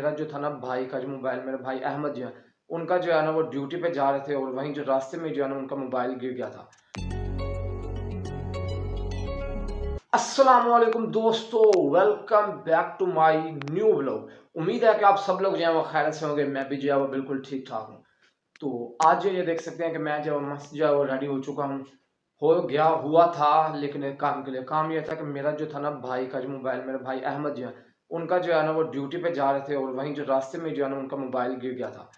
मेरा जो था ना भाई का जो मोबाइल, मेरे भाई अहमद जो है, उनका जो है ना वो ड्यूटी पे जा रहे थे और वहीं जो रास्ते में जो है ना उनका मोबाइल गिर गया था। अस्सलामुअलैकुम दोस्तों, welcome back to my new vlog. उम्मीद है कि आप सब लोग जो है वो खैरियत से होंगे। मैं भी जो है वो बिल्कुल ठीक ठाक हूँ। तो आज ये देख सकते हैं कि मैं जो मस्त जो है वो रेडी हो चुका हूँ। हो गया हुआ था लेकिन एक काम के लिए, काम ये था कि मेरा जो था ना भाई का जो मोबाइल, मेरे भाई अहमद जो है, उनका जो है ना वो ड्यूटी पे जा रहे थे और वहीं जो रास्ते में जो है ना उनका मोबाइल गिर गया था।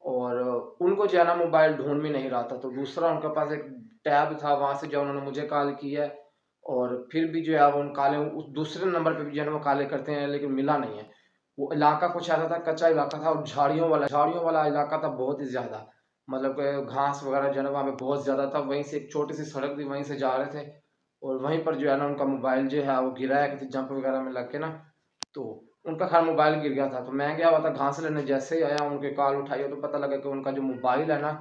और उनको जो है ना मोबाइल ढूंढ भी नहीं रहा था, तो दूसरा उनके पास एक टैब था, वहां से जो है उन्होंने मुझे कॉल की है। और फिर भी जो है वो उन काले उस दूसरे नंबर पे भी जो है ना वो काले करते हैं लेकिन मिला नहीं है। वो इलाका कुछ ऐसा था, कच्चा इलाका था और झाड़ियों वाला इलाका था बहुत ही ज्यादा। मतलब कि घास वगैरह जो है ना वहाँ पे बहुत ज्यादा था। वहीं से एक छोटी सी सड़क थी, वहीं से जा रहे थे और वहीं पर जो है ना उनका मोबाइल जो है वो गिरा है किसी जंप वगैरह में लग के ना। तो उनका खैर मोबाइल गिर गया था। तो मैं गया हुआ था घास लेने, जैसे ही आया उनके कॉल उठाई तो पता लगा कि उनका जो मोबाइल है ना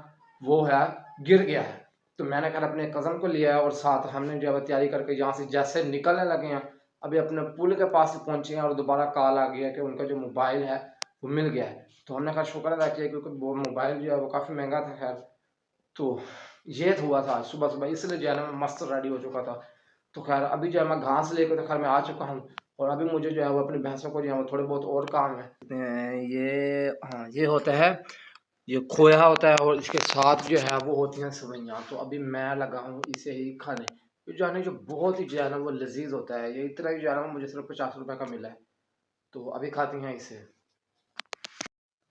वो है गिर गया है। तो मैंने खैर अपने कज़न को लिया है और साथ हमने जो है तैयारी करके यहाँ से जैसे निकलने लगे हैं, अभी अपने पुल के पास पहुंचे हैं और दोबारा कॉल आ गया कि उनका जो मोबाइल है वो मिल गया है। तो हमने खैर शुक्र अदा किया क्योंकि वो मोबाइल जो है वो काफ़ी महंगा था। खैर तो ये हुआ था आज सुबह सुबह, इसलिए जो है ना मैं मस्त रेडी हो चुका था। तो खैर अभी जो है मैं घास लेकर तो खैर मैं आ चुका हूँ और अभी मुझे जो है वो अपनी भैंसों को जो है वो थोड़े बहुत और काम है। ये हाँ, ये होता है, ये खोया होता है और इसके साथ जो है वो होती हैं सवैयाँ। तो अभी मैं लगा हूँ इसे ही खाने। ये जो है ना जो बहुत ही जो है ना वो लजीज होता है। ये इतना ही जो है ना मुझे सिर्फ 50 रुपए का मिला है। तो अभी खाती हैं इसे।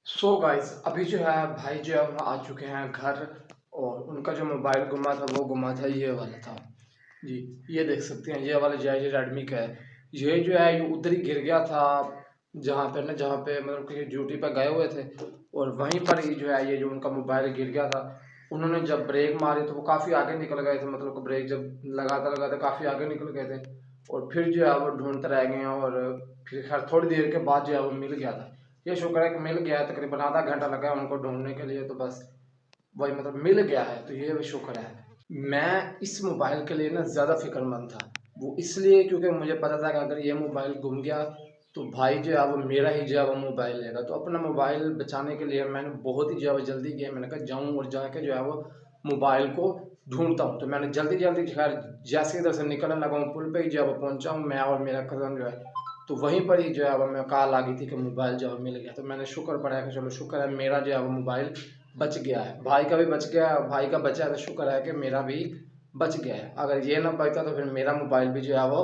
सो गाइस अभी जो है भाई जो है वो आ चुके हैं घर और उनका जो मोबाइल गुमा था वो गुमा था, ये वाला था जी। ये देख सकते हैं, ये वाला जो है ये रेडमी का है। ये जो है ये उधर ही गिर गया था जहाँ पे मतलब कि ड्यूटी पे गए हुए थे और वहीं पर ही जो है ये जो उनका मोबाइल गिर गया था। उन्होंने जब ब्रेक मारी तो वो काफ़ी आगे निकल गए थे, मतलब कि ब्रेक जब लगाते लगाते काफ़ी आगे निकल गए थे और फिर जो है वो ढूंढते रह गए और फिर खैर थोड़ी देर के बाद जो है वो मिल गया था। ये शुक्र है कि मिल गया है, तकरीबन आधा घंटा लगा उनको ढूंढने के लिए, तो बस वही मतलब मिल गया है, तो ये भी शुक्र है। मैं इस मोबाइल के लिए ना ज़्यादा फिक्रमंद था, वो इसलिए क्योंकि मुझे पता था कि अगर ये मोबाइल गुम गया तो भाई जो है वो मेरा ही जो है वो मोबाइल लेगा। तो अपना मोबाइल बचाने के लिए मैंने बहुत ही जो है वो जल्दी किया। मैंने कहा जाऊँ और जाके जो है वो मोबाइल को ढूंढता हूँ। तो मैंने जल्दी जल्दी खैर जैसे इधर से निकलने लगा हूँ पुल पे ही जो है वो पहुँचा हूँ मैं और मेरा कज़न जो है। तो वहीं पर ही जो है वो मैं कॉल आ गई थी कि मोबाइल जो है मिल गया। तो मैंने शुक्र पड़ा कि चलो शुक्र है मेरा जो है वो मोबाइल बच गया है, भाई का भी बच गया है। भाई का बचा है तो शुक्र है कि मेरा भी बच गया है। अगर ये ना बचता तो फिर मेरा मोबाइल भी जो है वो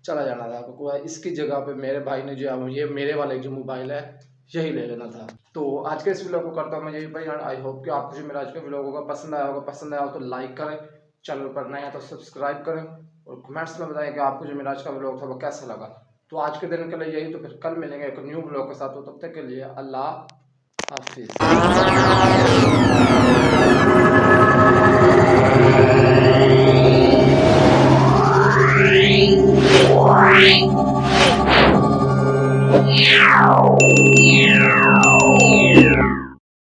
चला जाना था, क्योंकि इसकी जगह पे मेरे भाई ने जो है वो ये मेरे वाले जो मोबाइल है यही ले लेना था। तो आज के इस व्लॉग को करता हूँ मैं यही पर। आई होप कि आपको जो मेरा आज का व्लॉग होगा पसंद आया होगा। पसंद आया हो तो लाइक करें, चैनल पर नए हैं तो सब्सक्राइब करें और कमेंट्स में बताएं कि आपको जो मेरा आज का व्लॉग था वो कैसा लगा। तो आज के दिन के लिए यही, तो फिर कल मिलेंगे एक न्यू व्लॉग के साथ। तो तब तक के लिए अल्लाह हाफिज। Wow.